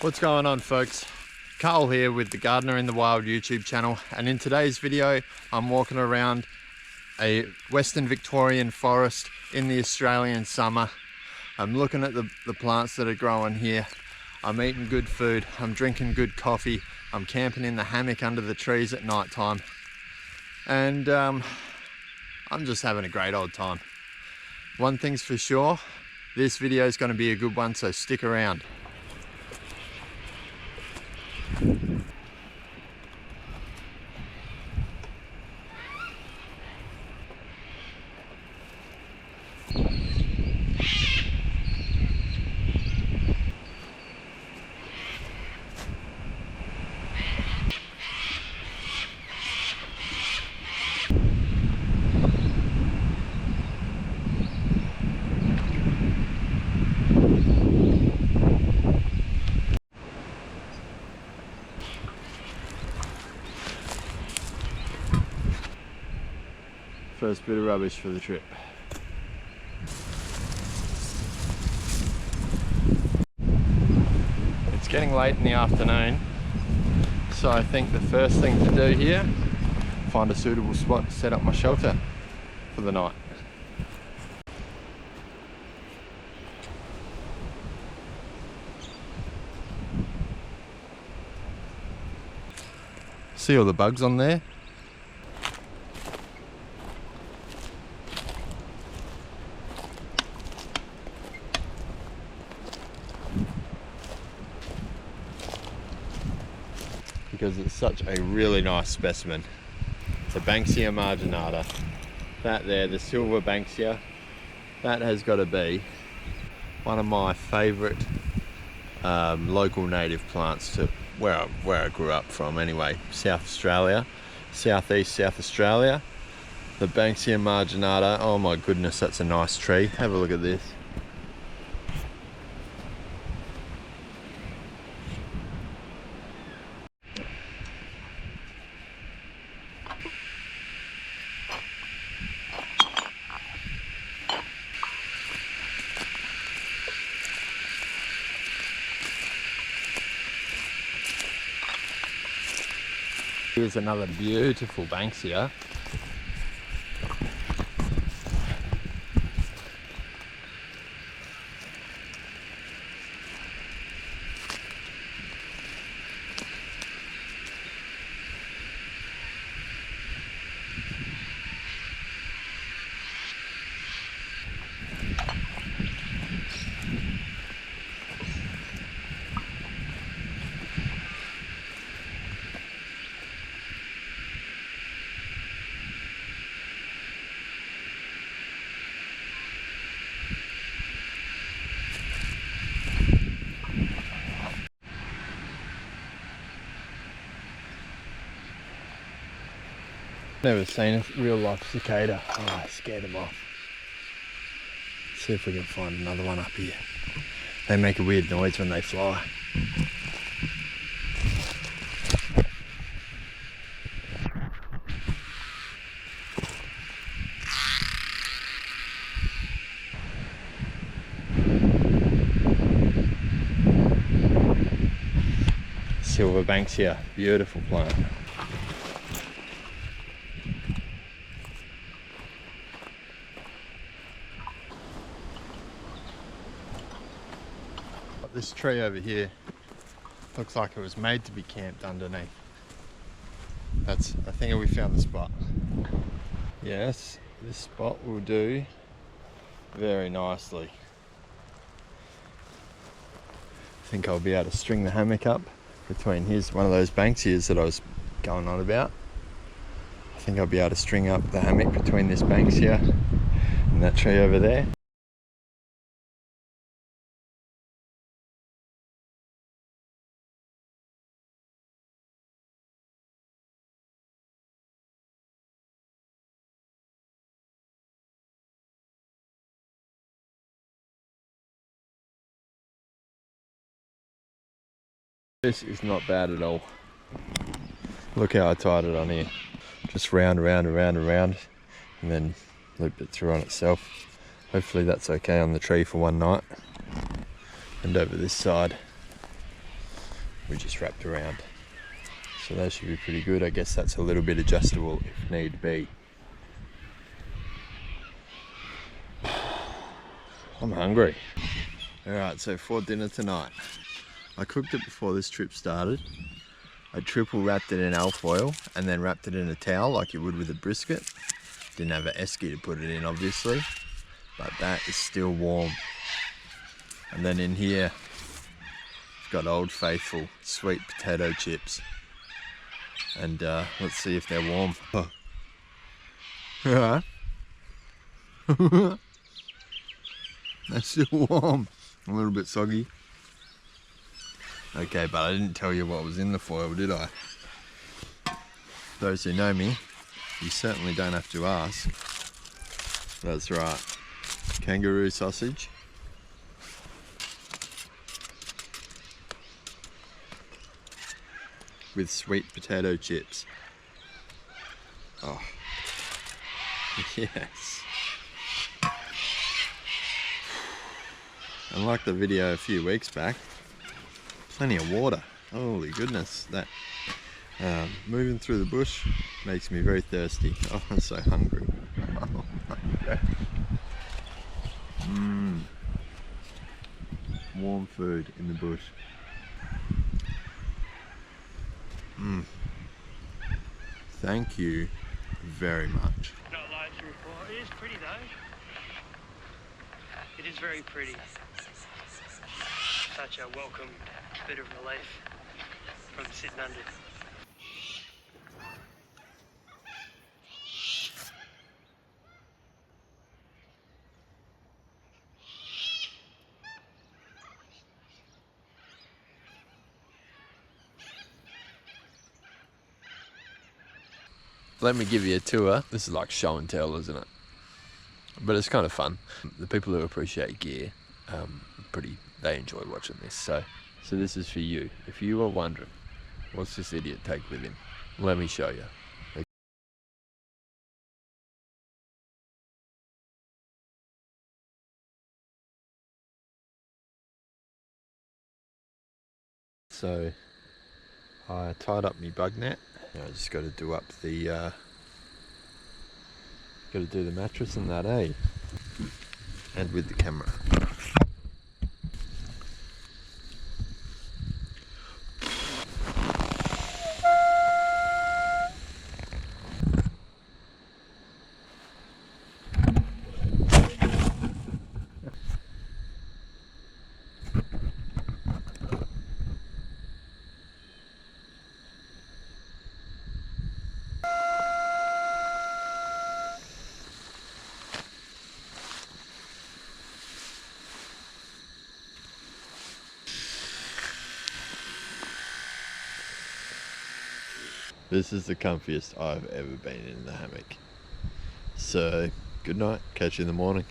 What's going on, folks? Carl here with the Gardener in the Wild YouTube channel, and in today's video I'm walking around a Western Victorian forest in the Australian summer. I'm looking at the plants that are growing here. I'm eating good food, I'm drinking good coffee, I'm camping in the hammock under the trees at night time, and I'm just having a great old time. One thing's for sure, this video is going to be a good one, so stick around. First bit of rubbish for the trip. It's getting late in the afternoon, so I think the first thing to do here, find a suitable spot to set up my shelter for the night. See all the bugs on there? Because it's such a really nice specimen. The Banksia marginata. That there, the Silver Banksia, that has got to be one of my favourite local native plants to where I grew up from anyway. South Australia, southeast South Australia. The Banksia marginata, oh my goodness, that's a nice tree. Have a look at this. Here's another beautiful Banksia. Never seen a real life cicada. Oh, I scared them off. Let's see if we can find another one up here. They make a weird noise when they fly. Silver Banksia, beautiful plant. This tree over here looks like it was made to be camped underneath. I think we found the spot. Yes, this spot will do very nicely. I think I'll be able to string the hammock up between one of those Banksias that I was going on about. I think I'll be able to string up the hammock between this Banksia and that tree over there. This is not bad at all. Look how I tied it on here. Just round, and then looped it through on itself. Hopefully that's okay on the tree for one night. And over this side, we just wrapped around. So that should be pretty good. I guess that's a little bit adjustable if need be. I'm hungry. Alright, so for dinner tonight, I cooked it before this trip started. I triple wrapped it in alfoil and then wrapped it in a towel like you would with a brisket. Didn't have an esky to put it in, obviously, but that is still warm. And then in here, I've got Old Faithful sweet potato chips. And let's see if they're warm. Oh. Alright. They're still warm. A little bit soggy. Okay, but I didn't tell you what was in the foil, did I? Those who know me, you certainly don't have to ask. That's right. Kangaroo sausage. With sweet potato chips. Oh. Yes. Unlike the video a few weeks back, plenty of water. Holy goodness, that moving through the bush makes me very thirsty. Oh, I'm so hungry. Oh my God. Warm food in the bush. Thank you very much. Not loads to report. It is pretty though. It is very pretty. Such a welcome bit of relief from sitting under. Let me give you a tour. This is like show and tell, isn't it? But it's kind of fun. The people who appreciate gear, they enjoy watching this. So this is for you. If you were wondering, what's this idiot take with him? Let me show you. So I tied up my bug net. I just got to do up the, got to do the mattress and that, eh? And with the camera. This is the comfiest I've ever been in the hammock. So, good night, catch you in the morning.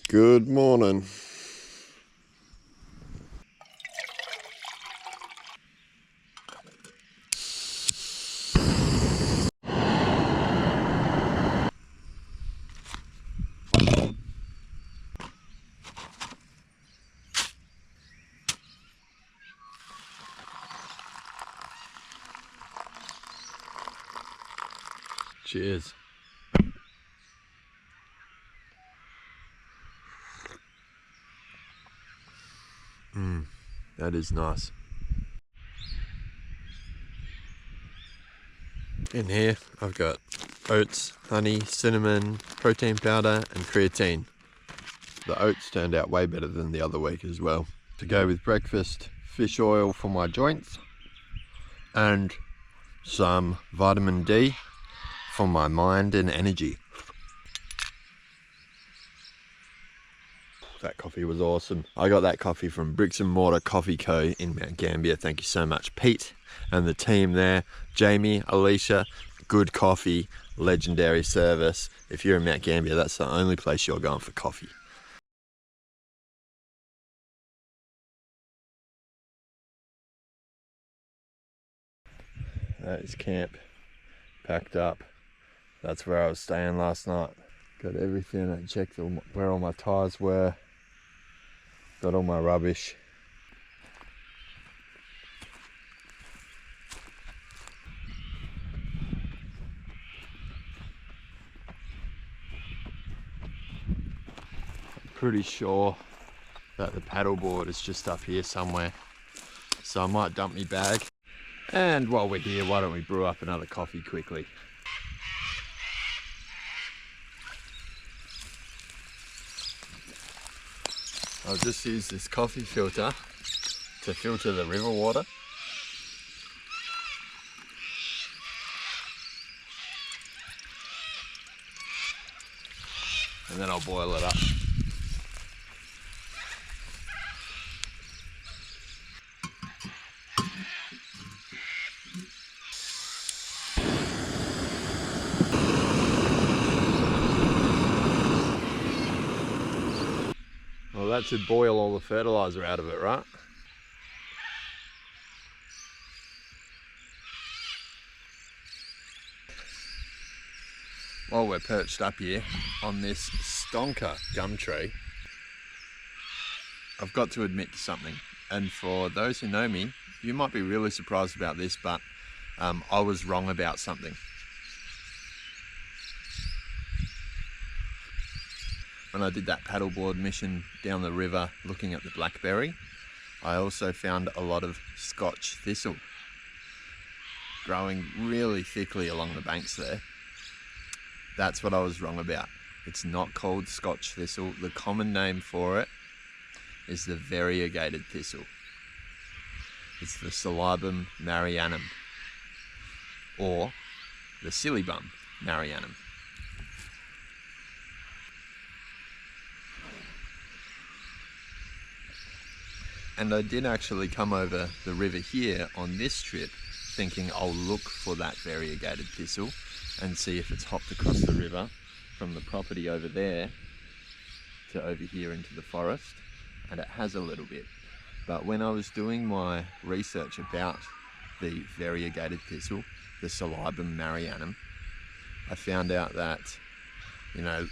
Good morning. Cheers. That is nice. In here I've got oats, honey, cinnamon, protein powder and creatine. The oats turned out way better than the other week as well. To go with breakfast, fish oil for my joints and some vitamin D for my mind and energy. that coffee was awesome. I got that coffee from Bricks and Mortar Coffee Co. in Mount Gambier. Thank you so much, Pete and the team there. Jamie, Alicia, good coffee, legendary service. If you're in Mount Gambier, that's the only place you're going for coffee. That is camp, packed up. That's where I was staying last night. Got everything. I checked where all my tyres were. Got all my rubbish. I'm pretty sure that the paddleboard is just up here somewhere. So I might dump my bag. And while we're here, why don't we brew up another coffee quickly? I'll just use this coffee filter to filter the river water. And then I'll boil it up. Well, that should boil all the fertilizer out of it, right? While we're perched up here on this stonker gum tree, I've got to admit to something. And for those who know me, you might be really surprised about this, but I was wrong about something. When I did that paddleboard mission down the river looking at the blackberry, I also found a lot of Scotch thistle growing really thickly along the banks there. That's what I was wrong about. It's not called Scotch thistle. The common name for it is the variegated thistle. It's the Silver Marianum, or the Silibum Marianum. And I did actually come over the river here on this trip thinking I'll look for that variegated thistle and see if it's hopped across the river from the property over there to over here into the forest, and it has a little bit. But when I was doing my research about the variegated thistle, the Silibum Marianum, I found out that, you know,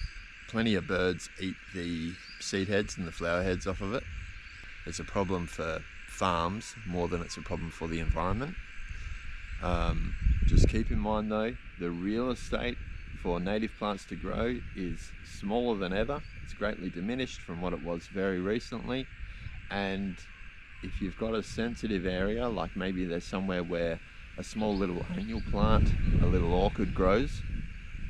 plenty of birds eat the seed heads and the flower heads off of it. It's a problem for farms more than it's a problem for the environment. Just keep in mind though, the real estate for native plants to grow is smaller than ever. It's greatly diminished from what it was very recently. And if you've got a sensitive area, like maybe there's somewhere where a small little annual plant, a little orchid grows,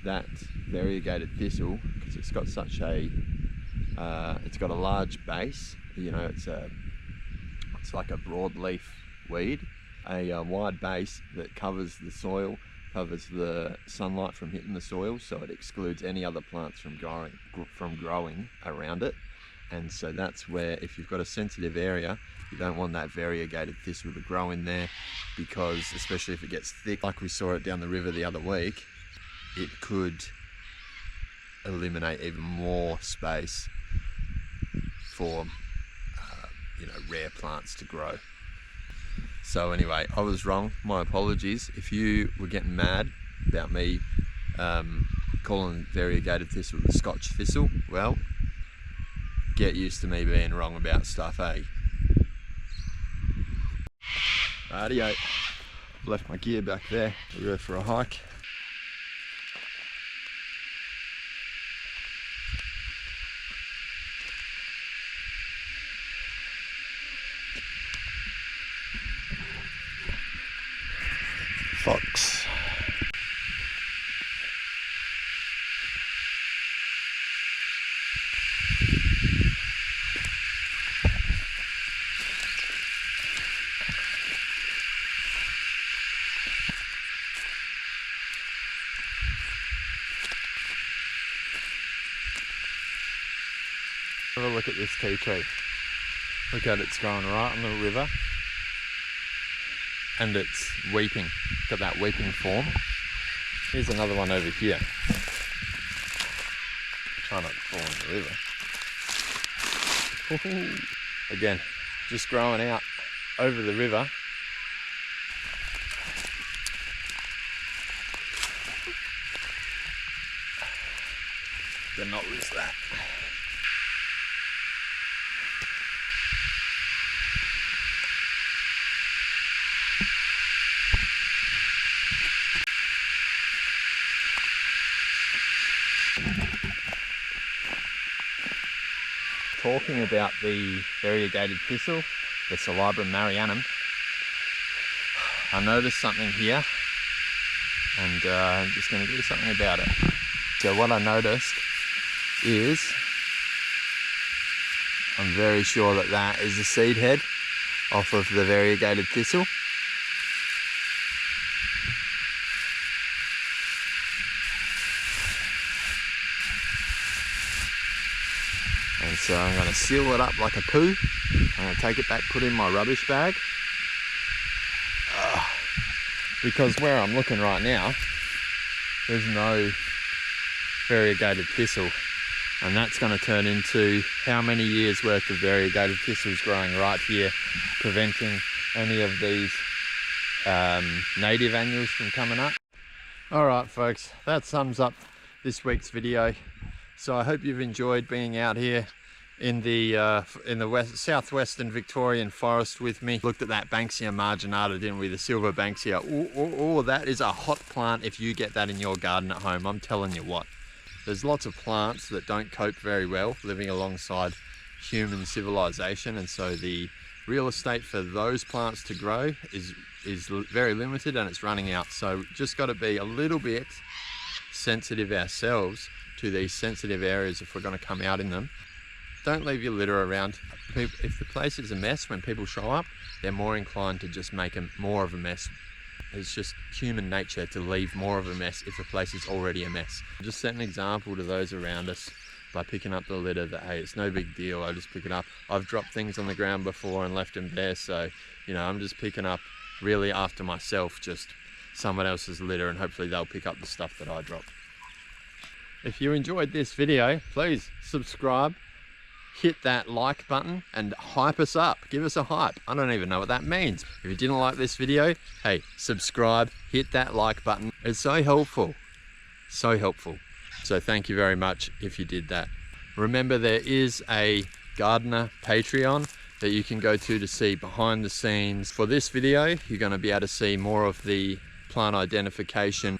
that variegated thistle, because it's got such a, it's got a large base, you know, it's like a broadleaf weed, a wide base that covers the soil, covers the sunlight from hitting the soil, so it excludes any other plants from growing around it. And so that's where, if you've got a sensitive area, you don't want that variegated thistle to grow in there, because especially if it gets thick, like we saw it down the river the other week, it could eliminate even more space for you know, rare plants to grow. So anyway, I was wrong, my apologies. If you were getting mad about me calling variegated thistle the Scotch thistle, well, get used to me being wrong about stuff, eh? Rightio, left my gear back there. We'll go for a hike. Fox. Have a look at this tea tree. Look at it, it's growing right on the river. And it's weeping. Got that weeping form. Here's another one over here. Try not to fall in the river. Ooh. Again, just growing out over the river. Better not lose that. Talking about the variegated thistle, the Silver Marianum, I noticed something here and I'm just going to do something about it. So what I noticed is, I'm very sure that that is the seed head off of the variegated thistle. And so I'm going to seal it up like a poo. I'm going to take it back, put it in my rubbish bag. Because where I'm looking right now, there's no variegated thistle. And that's going to turn into how many years worth of variegated thistles growing right here, preventing any of these native annuals from coming up. Alright folks, that sums up this week's video. So I hope you've enjoyed being out here in the southwestern Victorian forest with me. Looked at that Banksia marginata, didn't we? The Silver Banksia. Oh, that is a hot plant if you get that in your garden at home. I'm telling you what. There's lots of plants that don't cope very well living alongside human civilization, and so the real estate for those plants to grow is very limited and it's running out. So just got to be a little bit sensitive ourselves to these sensitive areas if we're going to come out in them. Don't leave your litter around. If the place is a mess, when people show up, they're more inclined to just make more of a mess. It's just human nature to leave more of a mess if the place is already a mess. Just set an example to those around us by picking up the litter that, hey, it's no big deal, I just pick it up. I've dropped things on the ground before and left them there, so, you know, I'm just picking up really after myself, just someone else's litter, and hopefully they'll pick up the stuff that I drop. If you enjoyed this video, please subscribe, hit that like button and hype us up. Give us a hype. I don't even know what that means. If you didn't like this video, hey, subscribe, hit that like button. It's so helpful. So helpful. So thank you very much if you did that. Remember, there is a gardener Patreon that you can go to see behind the scenes. For this video, you're going to be able to see more of the plant identification,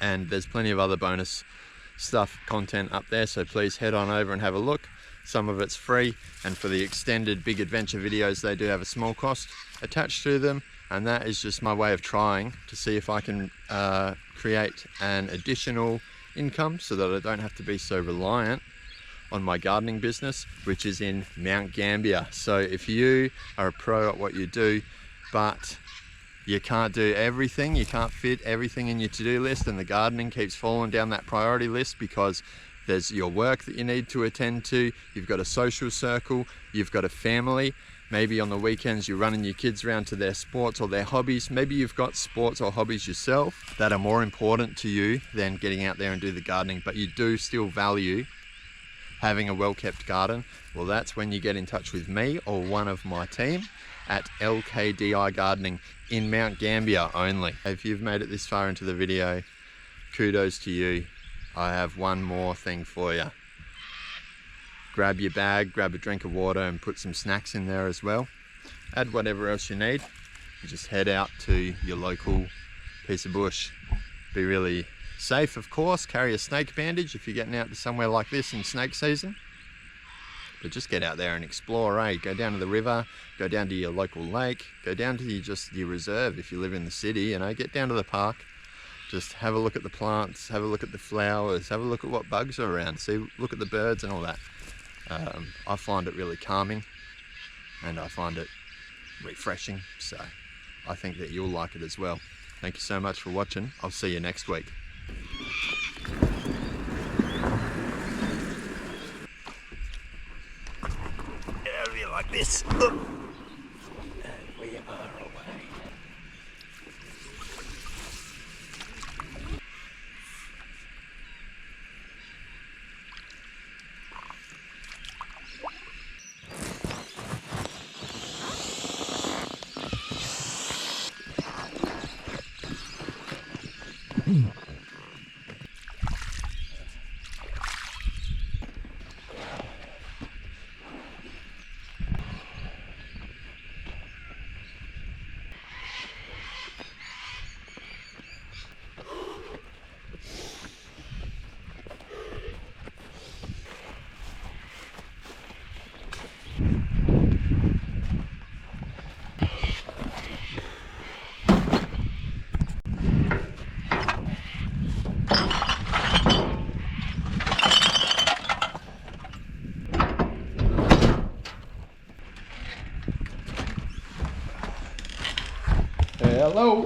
and there's plenty of other bonus content up there, so please head on over and have a look. Some of it's free, and for the extended big adventure videos, they do have a small cost attached to them, and that is just my way of trying to see if I can create an additional income so that I don't have to be so reliant on my gardening business, which is in Mount Gambier. So if you are a pro at what you do, but you can't do everything, you can't fit everything in your to-do list, and the gardening keeps falling down that priority list because there's your work that you need to attend to, you've got a social circle, you've got a family, maybe on the weekends you're running your kids around to their sports or their hobbies, maybe you've got sports or hobbies yourself that are more important to you than getting out there and do the gardening, but you do still value having a well-kept garden. Well, that's when you get in touch with me or one of my team at LKDI Gardening in Mount Gambier only. If you've made it this far into the video, kudos to you. I have one more thing for you. Grab your bag, grab a drink of water and put some snacks in there as well. Add whatever else you need. You just head out to your local piece of bush. Be really safe, of course. Carry a snake bandage if you're getting out to somewhere like this in snake season. But just get out there and explore, eh? Go down to the river, go down to your local lake, go down to your reserve if you live in the city, you know, get down to the park. Just have a look at the plants, have a look at the flowers, have a look at what bugs are around, look at the birds and all that. I find it really calming and I find it refreshing, so I think that you'll like it as well. Thank you so much for watching. I'll see you next week. this up. And we are away. Hello.